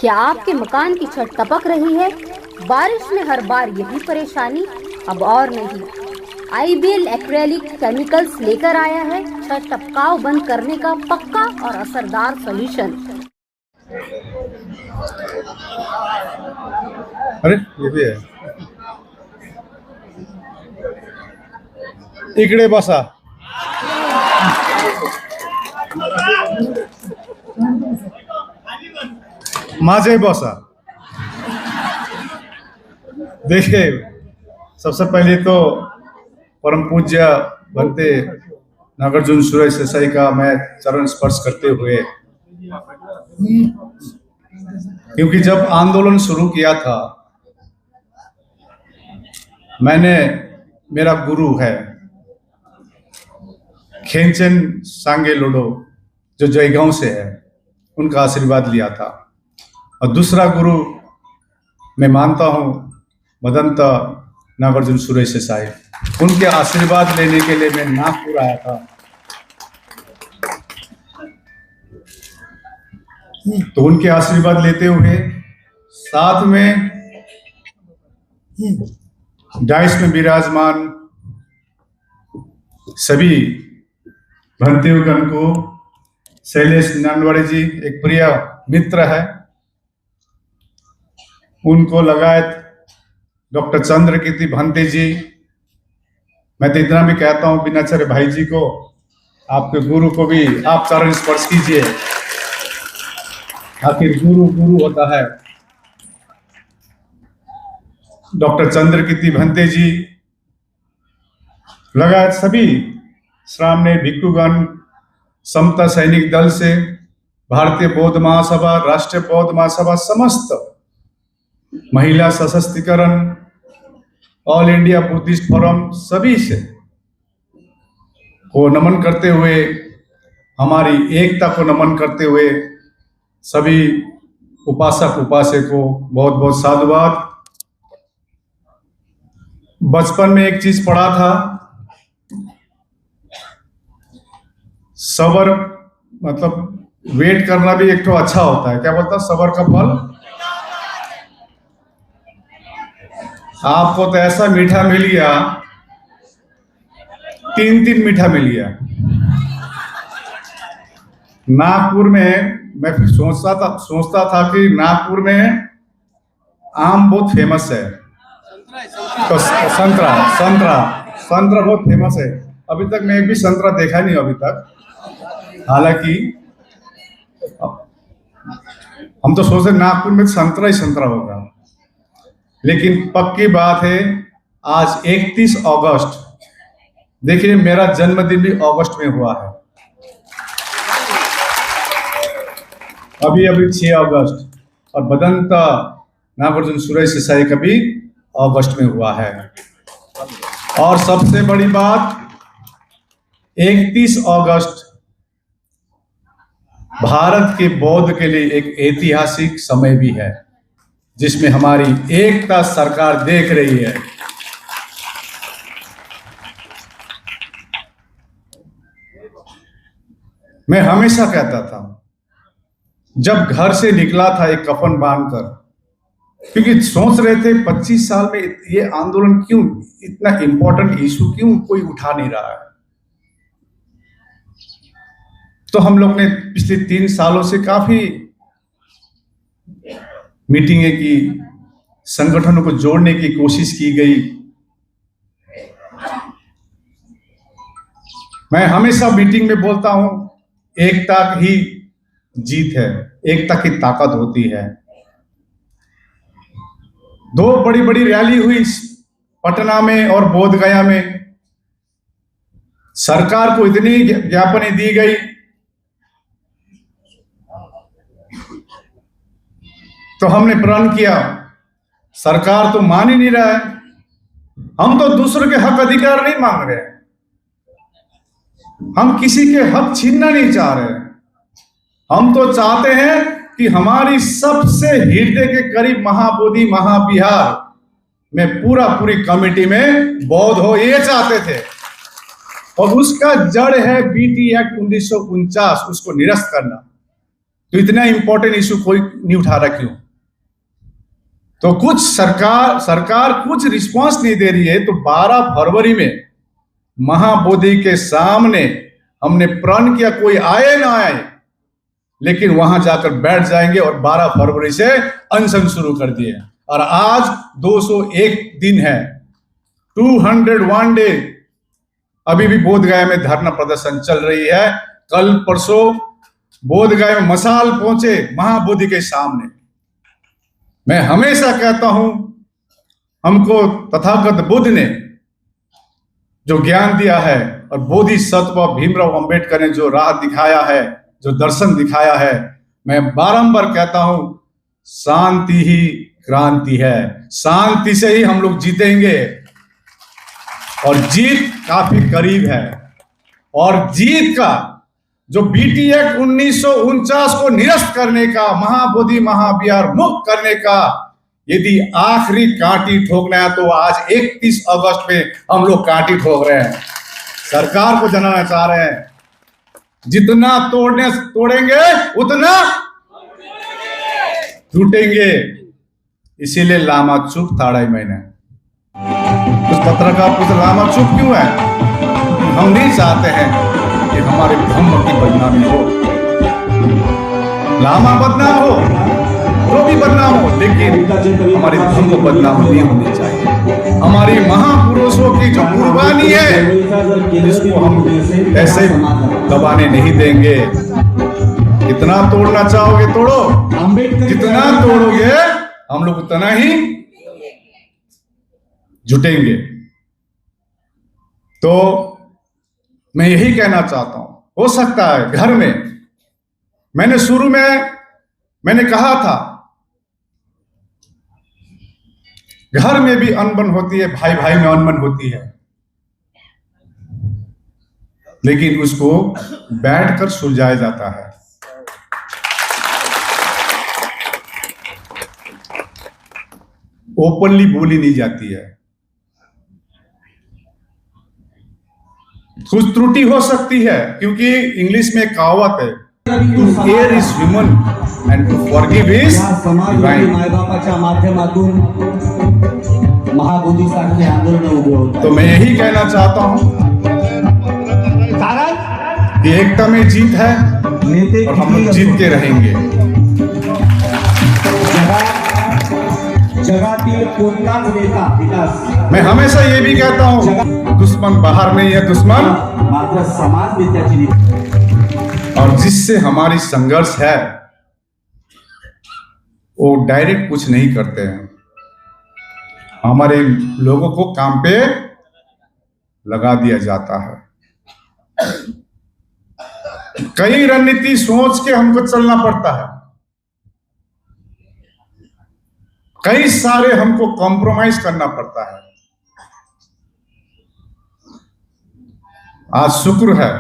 क्या आपके मकान की छत टपक रही है? बारिश में हर बार यही परेशानी? अब और नहीं, आईबीएल एक्रेलिक केमिकल्स लेकर आया है छत टपकाव बंद करने का पक्का और असरदार सॉल्यूशन। अरे ये भी है, इकडे बसा। माझे बसा। देखिए, सबसे पहले तो परम पूज्य बनते नागार्जुन सुरेश देसाई का मैं चरण स्पर्श करते हुए, क्योंकि जब आंदोलन शुरू किया था, मैंने, मेरा गुरु है खेमचंद सांगे लोडो जो जयगांव से है, उनका आशीर्वाद लिया था। और दूसरा गुरु मैं मानता हूं मदंत नागार्जुन सुरेश देसाई, उनके आशीर्वाद लेने के लिए मैं नागपुर आया था। तो उनके आशीर्वाद लेते हुए साथ में डाइस में विराजमान सभी भंतेगण को, शैलेश नंदवाड़ी जी एक प्रिय मित्र है, उनको लगायत डॉक्टर चंद्रकीर्ति भंते जी, मैं तो इतना भी कहता हूं बिनाचर भाई जी को, आपके गुरु को भी आप चरण स्पर्श कीजिए, आखिर गुरु गुरु होता है। डॉक्टर चंद्रकीर्ति भंते जी लगायत सभी श्रामणे भिक्षुगण, समता सैनिक दल से, भारतीय बौद्ध महासभा, राष्ट्रीय बौद्ध महासभा, समस्त महिला सशक्तिकरण, ऑल इंडिया बुद्धिस्ट फोरम, सभी से को नमन करते हुए, हमारी एकता को नमन करते हुए सभी उपासक उपासक को बहुत बहुत साधुवाद। बचपन में एक चीज पढ़ा था, सबर मतलब वेट करना भी एक तो अच्छा होता है। क्या बोलता है? सबर का फल। आपको तो ऐसा मीठा मिल गया, 3 मीठा मिल गया। नागपुर में मैं सोचता था कि नागपुर में आम बहुत फेमस है, तो संतरा बहुत फेमस है। अभी तक मैं एक भी संतरा देखा नहीं अभी तक। हालांकि हम तो सोचते नागपुर में संतरा ही संतरा होगा, लेकिन पक्की बात है आज 31 अगस्त, देखिए मेरा जन्मदिन भी अगस्त में हुआ है। अभी 6 अगस्त, और बदंत नागार्जुन सुरेश देसाई का भी अगस्त में हुआ है। और सबसे बड़ी बात, 31 अगस्त भारत के बौद्ध के लिए एक ऐतिहासिक समय भी है, जिसमें हमारी एकता सरकार देख रही है। मैं हमेशा कहता था, जब घर से निकला था एक कफन बांधकर, क्योंकि सोच रहे थे 25 साल में ये आंदोलन क्यों, इतना इंपॉर्टेंट इशू क्यों कोई उठा नहीं रहा है। तो हम लोग ने पिछले 3 सालों से काफी मीटिंगें की, संगठनों को जोड़ने की कोशिश की गई। मैं हमेशा मीटिंग में बोलता हूं, एकता ही जीत है, एकता की ताकत होती है। 2 बड़ी बड़ी रैली हुई पटना में और बोध गया में। सरकार को इतनी ज्ञापनें दी गई, तो हमने प्रण किया, सरकार तो मान ही नहीं रहा है। हम तो दूसरों के हक अधिकार नहीं मांग रहे, हम किसी के हक छीनना नहीं चाह रहे। हम तो चाहते हैं कि हमारी सबसे हृदय के करीब महाबोधि महाविहार में पूरी कमेटी में बौद्ध हो, ये चाहते थे। और उसका जड़ है बीटी एक्ट 1949, उसको निरस्त करना। तो इतना इंपॉर्टेंट इश्यू कोई नहीं उठा रहा, क्यों? तो कुछ सरकार कुछ रिस्पांस नहीं दे रही है। तो 12 फरवरी में महाबोधि के सामने हमने प्रण किया, कोई आए ना आए, लेकिन वहां जाकर बैठ जाएंगे और 12 फरवरी से अनशन शुरू कर दिए। और आज 201 दिन है, 201 डे। अभी भी बोधगया में धरना प्रदर्शन चल रही है। कल परसों बोधगया में मशाल पहुंचे महाबोधि के सामने। मैं हमेशा कहता हूं, हमको तथागत बुद्ध ने जो ज्ञान दिया है और बोधिसत्व भीमराव अंबेडकर ने जो राह दिखाया है, जो दर्शन दिखाया है, मैं बारंबार कहता हूं, शांति ही क्रांति है। शांति से ही हम लोग जीतेंगे और जीत काफी करीब है। और जीत का जो बीटी एक्ट 1949 को निरस्त करने का, महाबोधि महाविहार मुक्त करने का यदि आखिरी कांटी ठोकना है तो आज 31 अगस्त में हम लोग कांटी ठोक रहे हैं। सरकार को जनाना चाह रहे हैं, जितना तोड़ेंगे उतना टूटेंगे। इसीलिए लामा चुप था 2.5 महीने। उस पत्रकार पूछा लामा चुप क्यों है? हम नहीं चाहते हैं कि हमारे धर्म की बदनामी हो। लामा बदनाम हो, जो भी बदनाम हो, लेकिन हमारे धर्म को बदनाम नहीं होनी चाहिए। हमारी महापुरुषों की जो कुर्बानी है उसको हम ऐसे दबाने नहीं देंगे। कितना तोड़ना चाहोगे तोड़ो, जितना तोड़ोगे हम लोग उतना ही जुटेंगे। तो मैं यही कहना चाहता हूं, हो सकता है घर में, मैंने शुरू में मैंने कहा था, घर में भी अनबन होती है, भाई भाई में अनबन होती है, लेकिन उसको बैठकर सुलझाया जाता है। ओपनली बोली नहीं जाती है। कुछ त्रुटि हो सकती है, क्योंकि इंग्लिश में कहावत है, to err is human and to forgive is divine. मायबापाच्या माध्यमातून महाबोधी सारखे आंदोलन उभे होतात। तो मैं यही कहना चाहता हूं कि एकता में जीत है और हम लोग जीत के रहेंगे। जगातील कोणताच नेता विकास, मैं हमेशा ये भी कहता हूं, दुश्मन बाहर नहीं है, दुश्मन मात्र समाज नेत्याची। और जिससे हमारी संघर्ष है वो डायरेक्ट कुछ नहीं करते हैं, हमारे लोगों को काम पे लगा दिया जाता है। कई रणनीति सोच के हमको चलना पड़ता है, कई सारे हमको कॉम्प्रोमाइज करना पड़ता है। आज शुक्र है,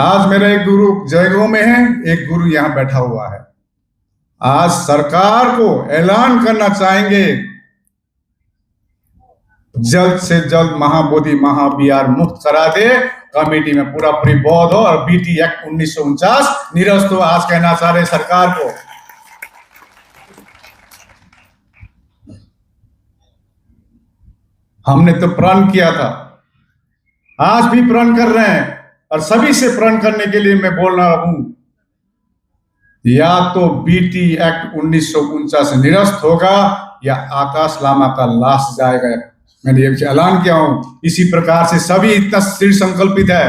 आज मेरा एक गुरु जयगांव में है, एक गुरु यहां बैठा हुआ है। आज सरकार को ऐलान करना चाहेंगे, जल्द से जल्द महाबोधि महाविहार मुक्त करा दे, कमेटी में पूरा पूरी बौद्ध हो और बीटी एक्ट 1949 निरस्त हो। आज कहना चाह रहे सरकार को। हमने तो प्रण किया था, आज भी प्रण कर रहे हैं और सभी से प्रण करने के लिए मैं बोल रहा हूं, या तो बीटी एक्ट 1949 निरस्त होगा या आकाश लामा का लाश जाएगा। मैंने ये ऐलान किया हूं। इसी प्रकार से सभी इतना दृढ़ संकल्पित है।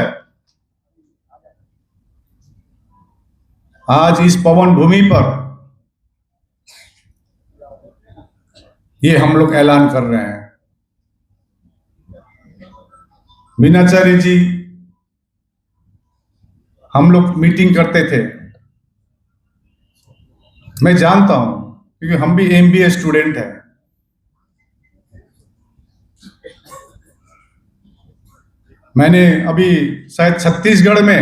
आज इस पवन भूमि पर ये हम लोग ऐलान कर रहे हैं। मीनाचार्य जी, हम लोग मीटिंग करते थे, मैं जानता हूं क्योंकि हम भी एमबीए स्टूडेंट हैं। मैंने अभी शायद छत्तीसगढ़ में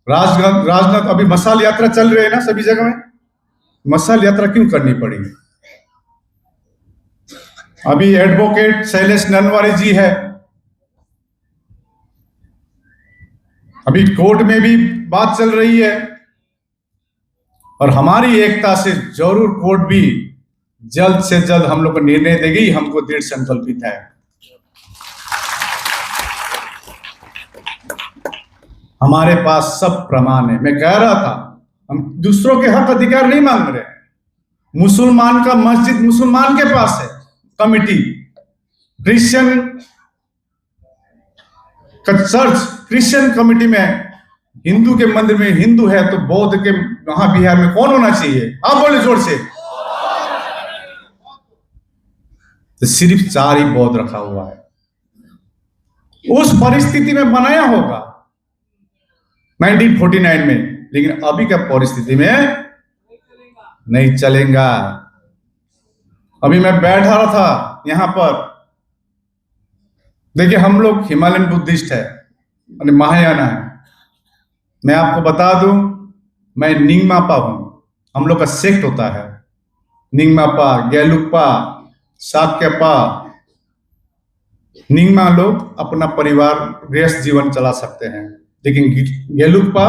राजनाथ अभी मशाल यात्रा चल रही है ना, सभी जगह में मशाल यात्रा क्यों करनी पड़ी? अभी एडवोकेट शैलेश ननवारी जी है, अभी कोर्ट में भी बात चल रही है और हमारी एकता से जरूर कोर्ट भी जल्द से जल्द हम लोग को निर्णय देगी, हमको दृढ़ संकल्पित है। हमारे पास सब प्रमाण है। मैं कह रहा था हम दूसरों के हक अधिकार नहीं मांग रहे। मुसलमान का मस्जिद मुसलमान के पास है कमिटी, क्रिश्चियन का चर्च क्रिश्चियन कमिटी में, हिंदू के मंदिर में हिंदू है तो बौद्ध के वहां बिहार में कौन होना चाहिए? आप बोले जोर से। तो सिर्फ 4 ही बौद्ध रखा हुआ है। उस परिस्थिति में बनाया होगा 1949 में, लेकिन अभी का परिस्थिति में नहीं चलेगा। अभी मैं बैठा रहा था यहां पर, देखिए हम लोग हिमालयन बुद्धिस्ट है, महायाना है। मैं आपको बता दूं, मैं निंगमापा हूं। हम लोग का सेक्ट होता है निंगमापा, गेलुक्पा, साक्यपा। निंगमा लोग अपना परिवार गृहस्थ जीवन चला सकते हैं, लेकिन गेलुक्पा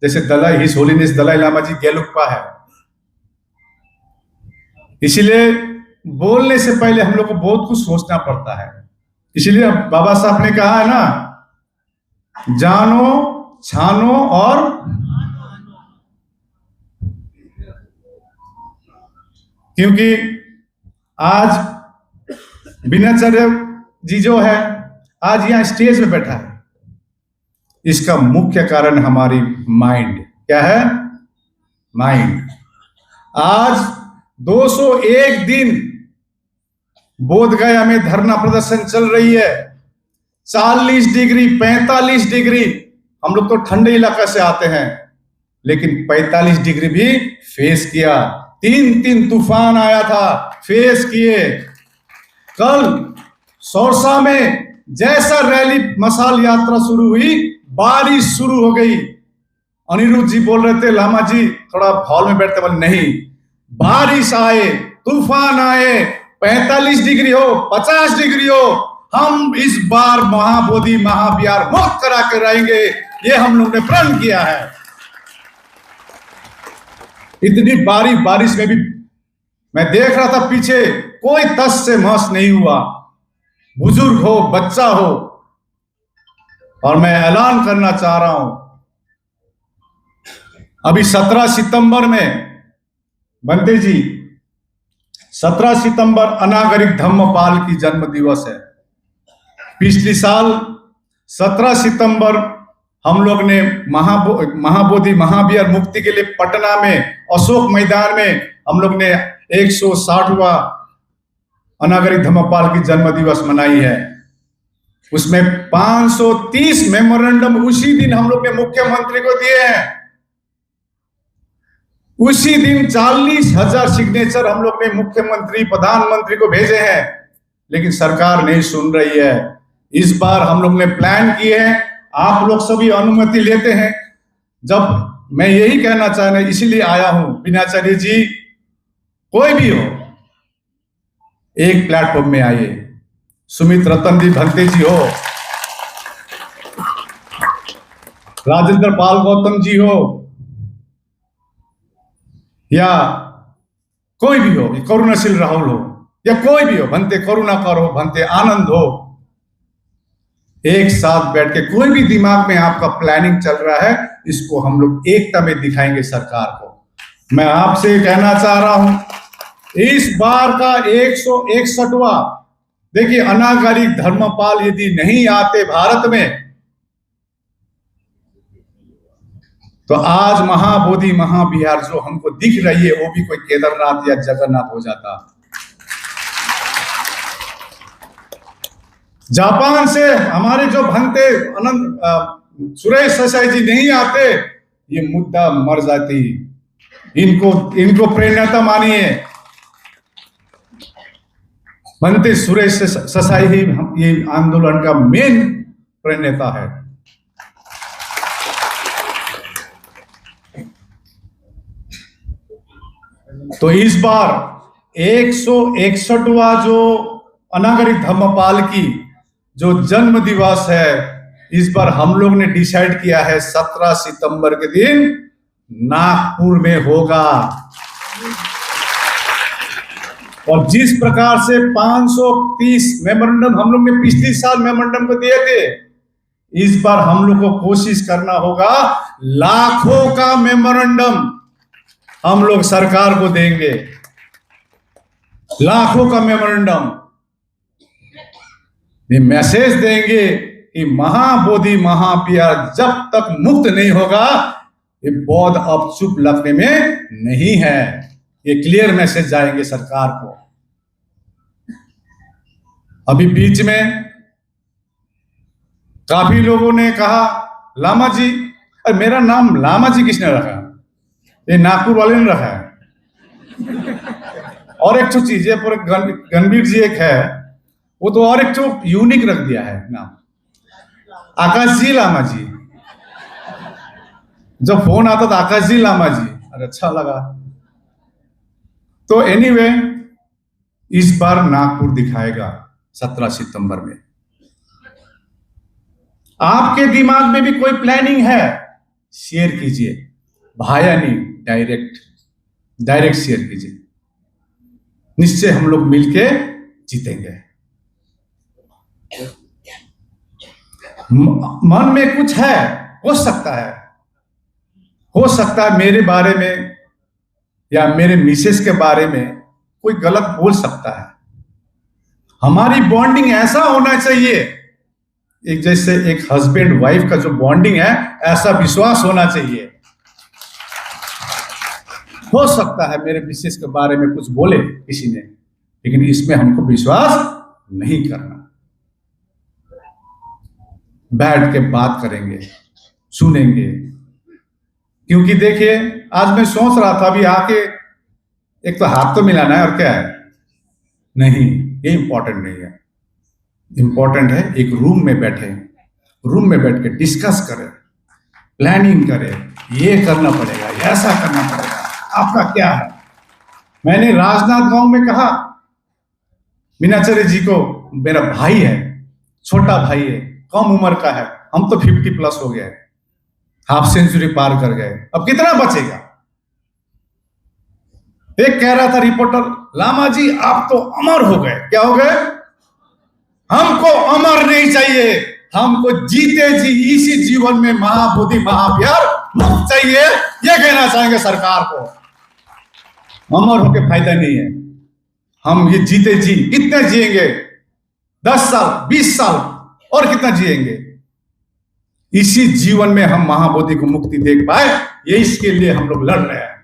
जैसे दलाई हिज होलीनेस दलाई लामा जी गेलुक्पा है। इसलिए बोलने से पहले हम लोग को बहुत कुछ सोचना पड़ता है। इसलिए बाबा साहब ने कहा है ना, जानो छानो और क्योंकि आज विनयाचार्य जी जो है आज यहाँ स्टेज पे बैठा है, इसका मुख्य कारण हमारी माइंड। क्या है? माइंड। आज 201 दिन बोधगया में धरना प्रदर्शन चल रही है। 40 डिग्री 45 डिग्री, हम लोग तो ठंडे इलाका से आते हैं, लेकिन 45 डिग्री भी फेस किया। 3 तूफान आया था, फेस किए। कल सौरसा में जैसा रैली मशाल यात्रा शुरू हुई, बारिश शुरू हो गई। अनिरुद्ध जी बोल रहे थे लामा जी थोड़ा हॉल में बैठते, बोले नहीं, बारिश आए, तूफान आए, 45 डिग्री हो 50 डिग्री हो, हम इस बार महाबोधि महाविहार मुक्त करा के रहेंगे। ये हम लोग ने प्रण किया है। इतनी बारिश में भी मैं देख रहा था पीछे कोई तस से मस नहीं हुआ, बुजुर्ग हो बच्चा हो। और मैं ऐलान करना चाह रहा हूं, अभी 17 सितंबर में बंदे जी 17 सितंबर अनागरिक धम्मपाल की जन्म दिवस है। पिछले साल 17 सितंबर हम लोग ने महाबोधि महाविहार मुक्ति के लिए पटना में अशोक मैदान में हम लोग ने 160वां अनागरिक धम्मपाल की जन्म दिवस मनाई है। उसमें 530 मेमोरेंडम उसी दिन हम लोग ने मुख्यमंत्री को दिए हैं। उसी दिन 40,000 सिग्नेचर हम लोग ने मुख्यमंत्री प्रधानमंत्री को भेजे हैं, लेकिन सरकार नहीं सुन रही है। इस बार हम लोग ने प्लान किए हैं, आप लोग सभी अनुमति लेते हैं। जब मैं यही कहना चाहना इसीलिए आया हूं, विनयाचार्य जी कोई भी हो एक प्लेटफॉर्म में आइए। सुमित रतन जी भंते जी हो, राजेंद्र पाल गौतम जी हो, या कोई भी हो, करुणाशील राहुल हो, या कोई भी हो, भंते करुणाकर हो, भंते आनंद हो, एक साथ बैठ के कोई भी दिमाग में आपका प्लानिंग चल रहा है, इसको हम लोग एकता में दिखाएंगे सरकार को। मैं आपसे कहना चाह रहा हूं, इस बार का 161वां, देखिए अनागरिक धर्मपाल यदि नहीं आते भारत में तो आज महाबोधि महाविहार जो हमको दिख रही है वो भी कोई केदारनाथ या जगन्नाथ हो जाता। जापान से हमारे जो भंते अनंत सुरेश ससाई जी नहीं आते, ये मुद्दा मर जाती। इनको प्रेरणा मानिए, भंते सुरेश ससाई ही ये आंदोलन का मेन प्रेरणा है। तो इस बार 161वां जो अनागरिक धम्मपाल की जो जन्म दिवस है, इस बार हम लोग ने डिसाइड किया है 17 सितंबर के दिन नागपुर में होगा। और जिस प्रकार से 530 मेमोरेंडम हम लोग ने पिछले साल मेमोरेंडम को दिए थे, इस बार हम लोग को कोशिश करना होगा लाखों का मेमोरेंडम हम लोग सरकार को देंगे। लाखों का मेमोरेंडम ये मैसेज देंगे कि महाबोधि महाप्यार जब तक मुक्त नहीं होगा, ये बौद्ध अब चुप लगने में नहीं है। ये क्लियर मैसेज जाएंगे सरकार को। अभी बीच में काफी लोगों ने कहा लामा जी, अरे मेरा नाम लामा जी किसने रखा? ये नागपुर वाले ने रखा है। और एक तो चीज है, पूरे गणवीर जी एक है, वो तो और एक तो यूनिक रख दिया है नाम, आकाश जी लामा जी। जब फोन आता था आकाश जी लामा जी, अरे अच्छा लगा। तो एनीवे, इस बार नागपुर दिखाएगा 17 सितंबर में। आपके दिमाग में भी कोई प्लानिंग है, शेयर कीजिए, भाया नहीं, डायरेक्ट शेयर कीजिए। निश्चय हम लोग मिलके जीतेंगे। मन में कुछ है, हो सकता है मेरे बारे में या मेरे मिसेस के बारे में कोई गलत बोल सकता है। हमारी बॉन्डिंग ऐसा होना चाहिए, एक जैसे एक हस्बैंड वाइफ का जो बॉन्डिंग है, ऐसा विश्वास होना चाहिए। हो सकता है मेरे मिसेस के बारे में कुछ बोले किसी ने, लेकिन इसमें हमको विश्वास नहीं करना। बैठ के बात करेंगे, सुनेंगे। क्योंकि देखिए, आज मैं सोच रहा था अभी आके, एक तो हाथ तो मिलाना है और क्या है, नहीं, ये इंपॉर्टेंट नहीं है। इंपॉर्टेंट है एक रूम में बैठ के डिस्कस करें, प्लानिंग करें, ये करना पड़ेगा, ऐसा करना पड़ेगा, आपका क्या है। मैंने राजनांदगांव गांव में कहा मीनाचार्य जी को, मेरा भाई है, छोटा भाई है, कम उम्र का है, हम तो 50+ हो गए, हाफ सेंचुरी पार कर गए, अब कितना बचेगा। एक कह रहा था रिपोर्टर, लामा जी आप तो अमर हो गए। क्या हो गए? हमको अमर नहीं चाहिए, हमको जीते जी इसी जीवन में महाबोधि महाप्यार मुक्त चाहिए। ये कहना चाहेंगे सरकार को। अमर होके फायदा नहीं है, हम ये जीते जी कितने जिएंगे, 10 साल 20 साल और कितना जिएंगे। इसी जीवन में हम महाबोधि को मुक्ति देख पाए, ये इसके लिए हम लोग लड़ रहे हैं।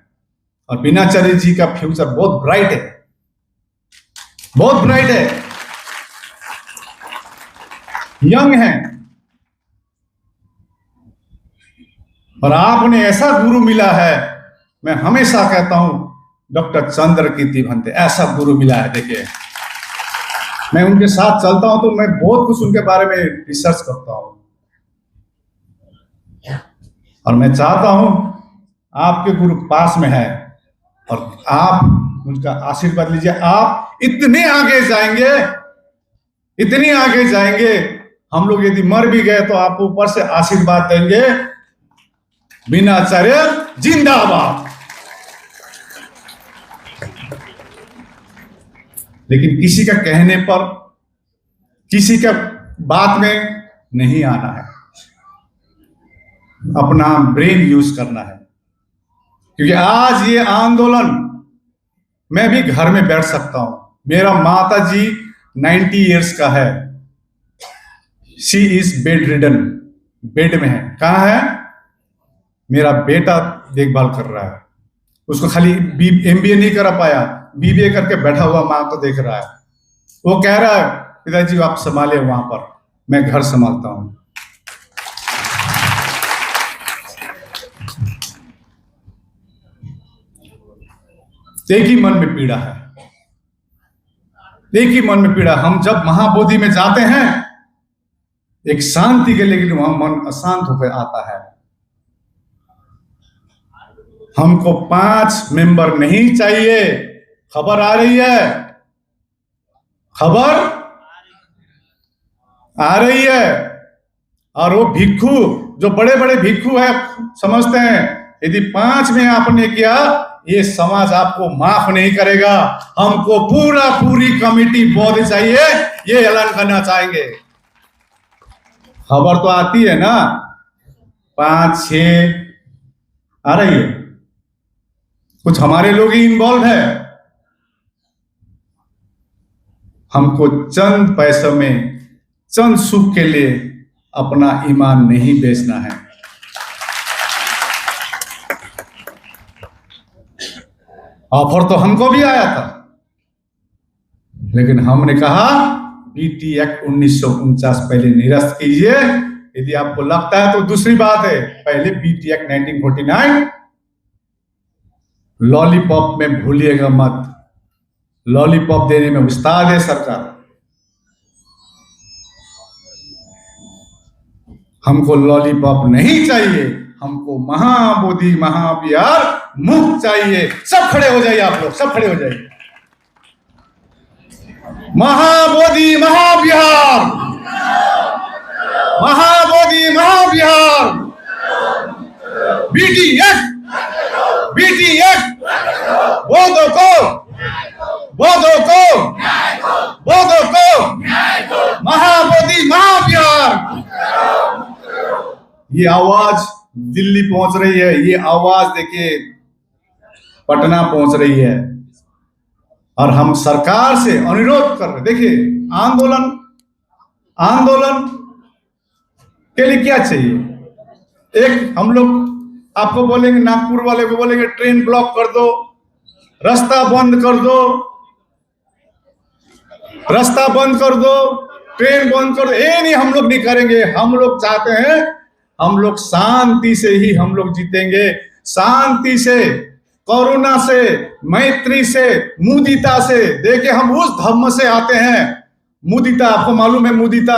और मीनाचार्य जी का फ्यूचर बहुत ब्राइट है, बहुत ब्राइट है, यंग है। और आपने ऐसा गुरु मिला है, मैं हमेशा कहता हूं डॉक्टर चंद्रकीर्ति भंते, ऐसा गुरु मिला है। देखिए, मैं उनके साथ चलता हूं तो मैं बहुत कुछ उनके बारे में रिसर्च करता हूं, और मैं चाहता हूं आपके गुरु पास में है और आप उनका आशीर्वाद लीजिए। आप इतने आगे जाएंगे, इतनी आगे जाएंगे, हम लोग यदि मर भी गए तो आप ऊपर से आशीर्वाद देंगे, मीनाचार्य जिंदाबाद। लेकिन किसी का कहने पर, किसी का बात में नहीं आना है, अपना ब्रेन यूज करना है। क्योंकि आज ये आंदोलन, मैं भी घर में बैठ सकता हूं। मेरा माता जी 90 इयर्स का है, she is bed ridden, bed में है। कहां है? मेरा बेटा देखभाल कर रहा है, उसको खाली MBA नहीं कर पाया, BBA करके बैठा हुआ मां को देख रहा है। वो कह रहा है पिताजी आप संभाले वहां पर, मैं घर संभालता हूं। एक ही मन में पीड़ा है, एक ही मन में पीड़ा। हम जब महाबोधि में जाते हैं एक शांति के लिए, लेकिन वहां मन अशांत होकर आता है। हमको 5 मेंबर नहीं चाहिए। खबर आ रही है, खबर आ रही है। और वो भिक्षु जो बड़े बड़े भिक्षु है समझते हैं यदि 5 में आपने किया ये समाज आपको माफ नहीं करेगा। हमको पूरी कमेटी बौद्ध चाहिए, ये ऐलान करना चाहेंगे। खबर तो आती है ना 5-6 आ रही है, कुछ हमारे लोग ही इन्वॉल्व है। हमको चंद पैसों में चंद सुख के लिए अपना ईमान नहीं बेचना है। ऑफर तो हमको भी आया था, लेकिन हमने कहा बीटी एक्ट 1949 पहले निरस्त कीजिए। यदि आपको लगता है तो दूसरी बात है, पहले बीटी एक्ट 1949 लॉलीपॉप में भूलिएगा मत, लॉलीपॉप देने में उस्ताद है सरकार। हमको लॉलीपॉप नहीं चाहिए, हमको महाबोधि महाविहार मुक्त चाहिए। सब खड़े हो जाइए, आप लोग सब खड़े हो जाइए। महाबोधि महाविहार, महाबोधि महाविहार, बीटीएस बीटीएस, बौद्धों को बौद्धों को बौद्धों को महाबोधि महाविहार। ये आवाज दिल्ली पहुंच रही है, ये आवाज देखिए पटना पहुंच रही है, और हम सरकार से अनुरोध कर रहे। देखिए आंदोलन के लिए क्या चाहिए? एक हम लोग आपको बोलेंगे, नागपुर वाले को बोलेंगे ट्रेन ब्लॉक कर दो, रास्ता बंद कर दो, रास्ता बंद कर दो, ट्रेन बंद कर दो। ये नहीं, हम लोग नहीं करेंगे। हम लोग चाहते हैं, हम लोग शांति से ही हम लोग जीतेंगे, शांति से, करुणा से, मैत्री से, मुदिता से। देखिए हम उस धर्म से आते हैं। मुदिता आपको मालूम है, मुदिता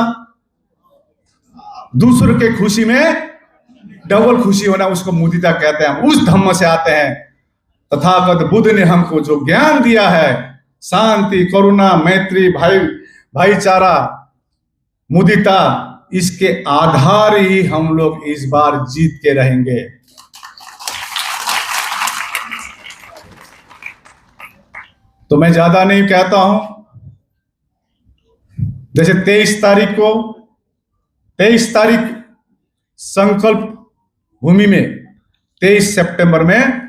दूसरे के खुशी में डबल खुशी होना, उसको मुदिता कहते हैं। हम उस धर्म से आते हैं। तथागत बुद्ध ने हमको जो ज्ञान दिया है, शांति, करुणा, मैत्री, भाईचारा, मुदिता, इसके आधार ही हम लोग इस बार जीत के रहेंगे। तो मैं ज्यादा नहीं कहता हूं। जैसे 23 तारीख संकल्प भूमि में, 23 सितंबर में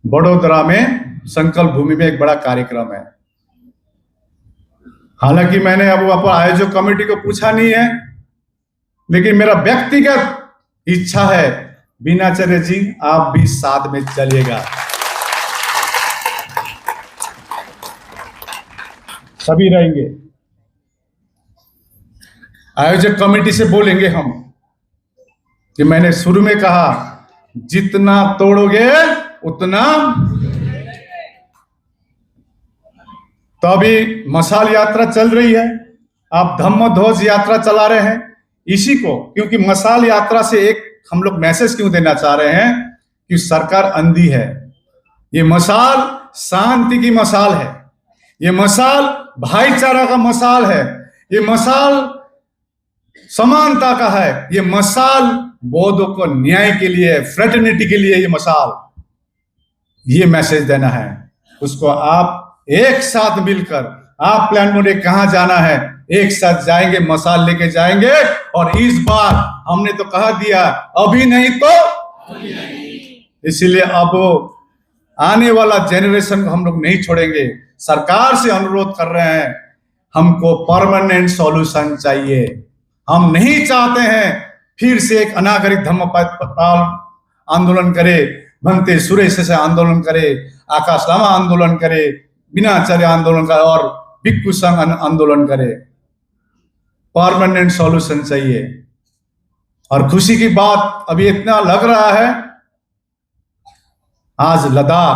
बड़ोदरा में संकल्प भूमि में एक बड़ा कार्यक्रम है। हालांकि मैंने अब आयोजक कमेटी को पूछा नहीं है, लेकिन मेरा व्यक्तिगत इच्छा है, बीनाचार्य जी आप भी साथ में चलिएगा। सभी रहेंगे। आयोजक कमेटी से बोलेंगे हम कि मैंने शुरू में कहा, जितना तोड़ोगे उतना। तो अभी मशाल यात्रा चल रही है, आप धम्म ध्वज यात्रा चला रहे हैं इसी को, क्योंकि मशाल यात्रा से एक हम लोग मैसेज क्यों देना चाह रहे हैं कि सरकार अंधी है। ये मशाल शांति की मशाल है, ये मशाल भाईचारा का मशाल है, ये मशाल समानता का है, ये मशाल बौद्धों को न्याय के लिए, फ्रेटर्निटी के लिए ये मशाल, ये मैसेज देना है। उसको आप एक साथ मिलकर, आप प्लान मोड़े कहां जाना है, एक साथ जाएंगे, मशाल लेके जाएंगे। और इस बार हमने तो कहा दिया, अभी नहीं तो इसलिए अब आने वाला जेनरेशन को हम लोग नहीं छोड़ेंगे। सरकार से अनुरोध कर रहे हैं, हमको परमानेंट सॉल्यूशन चाहिए। हम नहीं चाहते हैं फिर से एक अनागरिक धम्म आंदोलन करे, भंते सुरेश से आंदोलन करे, आकाश लामा आंदोलन करे, बीनाचार्य आंदोलन करे और भिक्षु संघ आंदोलन करे। परमानेंट सॉल्यूशन चाहिए। और खुशी की बात अभी इतना लग रहा है, आज लद्दाख,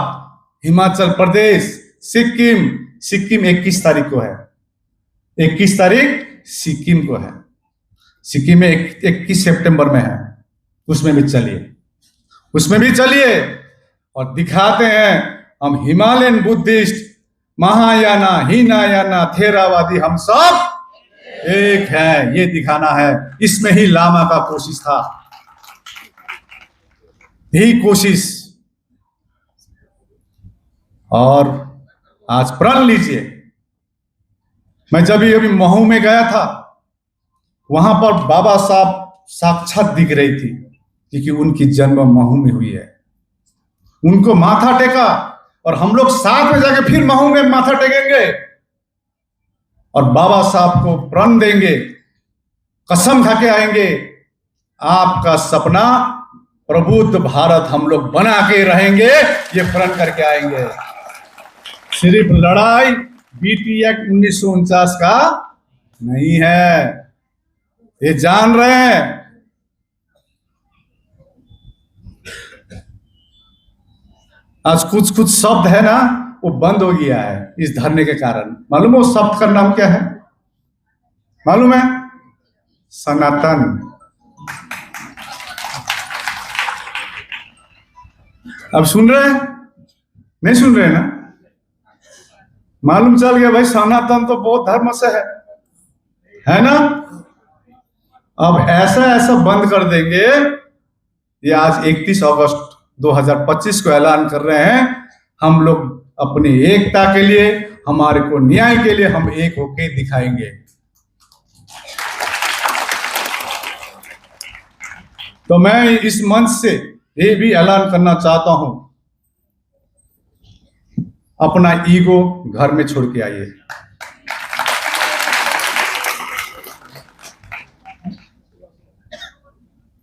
हिमाचल प्रदेश, सिक्किम 21 तारीख को है, 21 तारीख सिक्किम को है। सिक्किम में 21 सितंबर में है, उसमें भी चलिए, उसमें भी चलिए और दिखाते हैं हम हिमालयन बुद्धिस्ट, महायाना, हीनायाना, थेरावादी, हम सब एक है, ये दिखाना है। इसमें ही लामा का कोशिश था, यही कोशिश। और आज प्रण लीजिए, मैं जब अभी महू में गया था, वहां पर बाबा साहब साक्षात दिख रही थी, क्योंकि उनकी जन्म महू में हुई है। उनको माथा टेका और हम लोग साथ में जाके फिर महू में माथा टेकेंगे और बाबा साहब को प्रण देंगे, कसम खा के आएंगे, आपका सपना प्रबुद्ध भारत हम लोग बना के रहेंगे, ये प्रण करके आएंगे। सिर्फ लड़ाई बीटी एक्ट 1949 का नहीं है, ये जान रहे हैं। आज कुछ कुछ शब्द है ना, वो बंद हो गया है इस धरने के कारण। मालूम है वो शब्द का नाम क्या है? मालूम है? सनातन। अब सुन रहे हैं? नहीं सुन रहे ना? मालूम चल गया भाई, सनातन तो बौद्ध धर्म से है ना? अब ऐसा ऐसा बंद कर देंगे। ये आज 31 अगस्त 2025 को ऐलान कर रहे हैं, हम लोग अपनी एकता के लिए, हमारे को न्याय के लिए हम एक होके दिखाएंगे। तो मैं इस मंच से ये भी ऐलान करना चाहता हूं, अपना ईगो घर में छोड़ के आइए।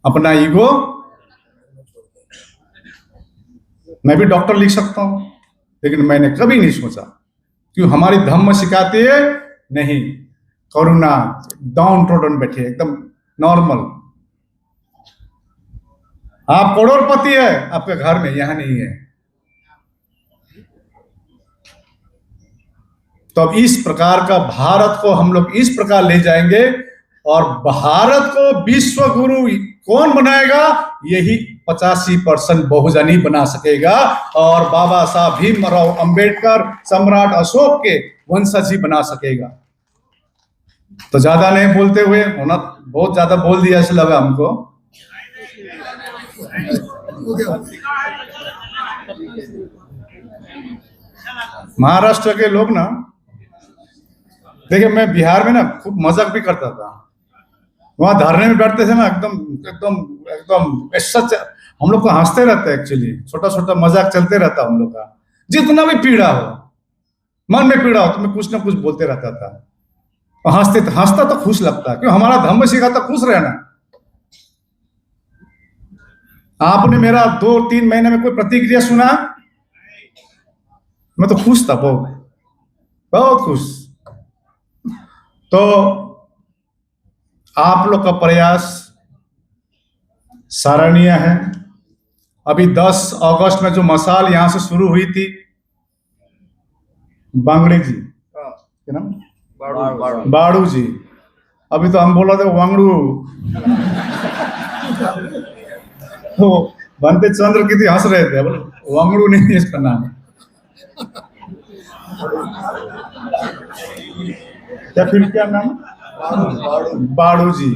अपना ईगो, मैं भी डॉक्टर लिख सकता हूं, लेकिन मैंने कभी नहीं सोचा, क्यों हमारी धम्म सिखाती है नहीं, करुणा, डाउन ट्रोडन बैठे एकदम नॉर्मल। आप करोड़पति है आपके घर में, यहां नहीं है। तो अब इस प्रकार का भारत को हम लोग इस प्रकार ले जाएंगे, और भारत को विश्व गुरु कौन बनाएगा? यही 85% बहुजनी बना सकेगा, और बाबा साहब भीमराव अंबेडकर, सम्राट अशोक के वंशज ही बना सकेगा। तो ज्यादा नहीं बोलते हुए, होना बहुत ज्यादा बोल दिया ऐसा लगा हमको। महाराष्ट्र के लोग ना, देखिए मैं बिहार में ना खूब मजाक भी करता था। वहां धरने में बैठते थे ना, एकदम एकदम एकदम सच हम लोग को हंसते रहते हैं। एक्चुअली छोटा छोटा मजाक चलते रहता हम लोग का। जितना भी पीड़ा हो, मन में पीड़ा हो, तो मैं कुछ ना कुछ बोलते रहता था, और हंसता तो खुश लगता, क्यों हमारा धम्म सिखाता खुश रहना। आपने मेरा 2-3 महीने में कोई प्रतिक्रिया सुना? मैं तो खुश था, बहुत बहुत खुश। तो आप लोग का प्रयास सराहनीय है। अभी 10 अगस्त में जो मशाल यहां से शुरू हुई थी, बांगड़ी जी, क्या नाम? बाड़ू जी। अभी तो हम बोला थे वांगड़ू। तो बनते चंद्र कितनी हंस रहे थे, बोले वांगड़ू नहीं है इसका नाम। क्या फिर क्या नाम? बाड़ू जी।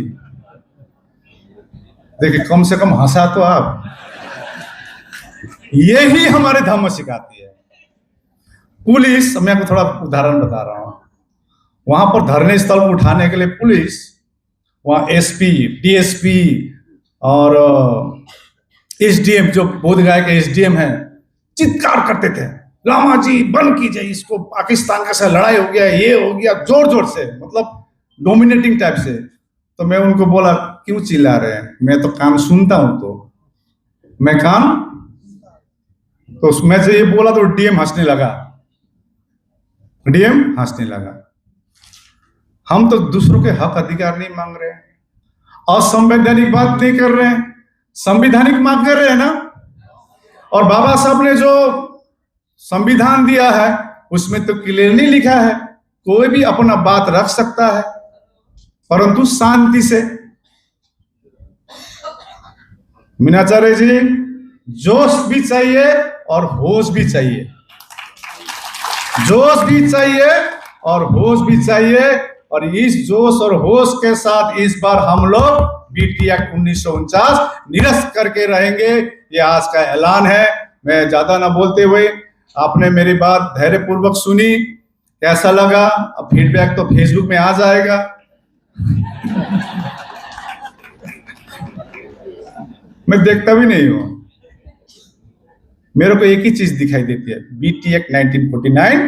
देखिए कम से कम हंसा तो आप। यही हमारे धर्म सिखाती है। पुलिस, मैं आपको थोड़ा उदाहरण बता रहा हूं। वहां पर धरने स्थल को उठाने के लिए पुलिस, वहां एसपी, डीएसपी और एसडीएम, जो बोधगया के एसडीएम है, चित्कार करते थे, लामा जी बंद कीजिए इसको, पाकिस्तान का साथ लड़ाई हो गया, ये हो गया, जोर जोर से, मतलब डोमिनेटिंग टाइप से। तो मैं उनको बोला, क्यों चिल्ला रहे हैं? मैं तो काम सुनता हूं, तो मैं काम। तो उसमें से ये बोला तो डीएम हंसने लगा, डीएम हंसने लगा। हम तो दूसरों के हक अधिकार नहीं मांग रहे हैं, असंवैधानिक बात नहीं कर रहे हैं, संवैधानिक मांग कर रहे हैं ना। और बाबा साहब ने जो संविधान दिया है उसमें तो क्लियरली लिखा है, कोई भी अपना बात रख सकता है, परंतु शांति से। मीनाचार्य जी, जोश भी चाहिए और होश भी चाहिए, जोश भी चाहिए और होश भी चाहिए। और इस जोश और होश के साथ इस बार हम लोग बीटी एक्ट 1949 निरस्त करके रहेंगे। ये आज का ऐलान है। मैं ज्यादा ना बोलते हुए, आपने मेरी बात धैर्यपूर्वक सुनी, कैसा लगा? अब फीडबैक तो फेसबुक में आ जाएगा। मैं देखता भी नहीं हूं, मेरे को एक ही चीज दिखाई देती है, बीटी एक्ट 1949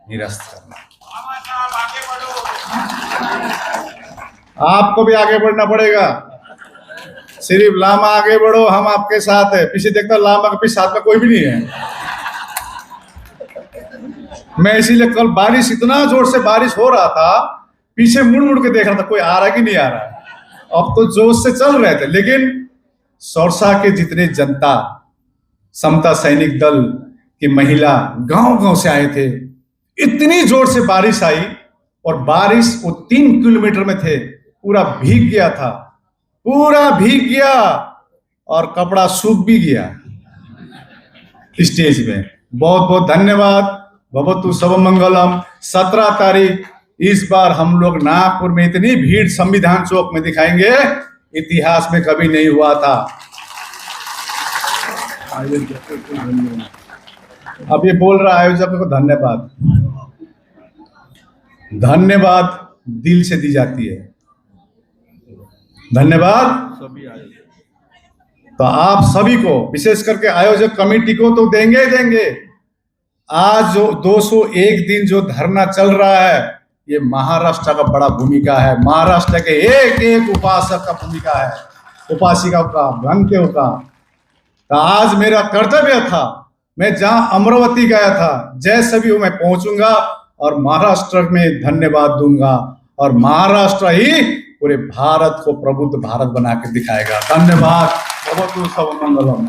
निरस्त करना। आपको भी आगे बढ़ना पड़ेगा। सिर्फ लामा आगे बढ़ो, हम आपके साथ है। पीछे देखता लामा के पीछे साथ में कोई भी नहीं है। मैं इसीलिए कल बारिश, इतना जोर से बारिश हो रहा था, पीछे मुड़ मुड़ के देख रहा था कोई आ रहा कि नहीं आ रहा। अब तो जोश से चल रहे थे, लेकिन सौरसा के जितने जनता, समता सैनिक दल की महिला गांव गांव से आए थे। इतनी जोर से बारिश आई, और बारिश वो 3 किलोमीटर में थे, पूरा भीग गया था, पूरा भीग गया, और कपड़ा सूख भी गया स्टेज में। बहुत बहुत धन्यवाद। भवतु सब मंगलम। 17 तारीख इस बार हम लोग नागपुर में इतनी भीड़ संविधान चौक में दिखाएंगे, इतिहास में कभी नहीं हुआ था। अब ये बोल रहा आयोजक को धन्यवाद। धन्यवाद दिल से दी जाती है। धन्यवाद तो आप सभी को, विशेष करके आयोजक कमेटी को तो देंगे ही देंगे। आज जो 201 दिन जो धरना चल रहा है, ये महाराष्ट्र का बड़ा भूमिका है। महाराष्ट्र के एक एक उपासक का भूमिका है, उपासिका का, भ्रंत्यों का। तो आज मेरा कर्तव्य था, मैं जहां अमरावती गया था, जैसे भी मैं पहुंचूंगा और महाराष्ट्र में धन्यवाद दूंगा, और महाराष्ट्र ही पूरे भारत को प्रबुद्ध भारत बना के दिखाएगा। धन्यवाद। भवतु सब मंगलम।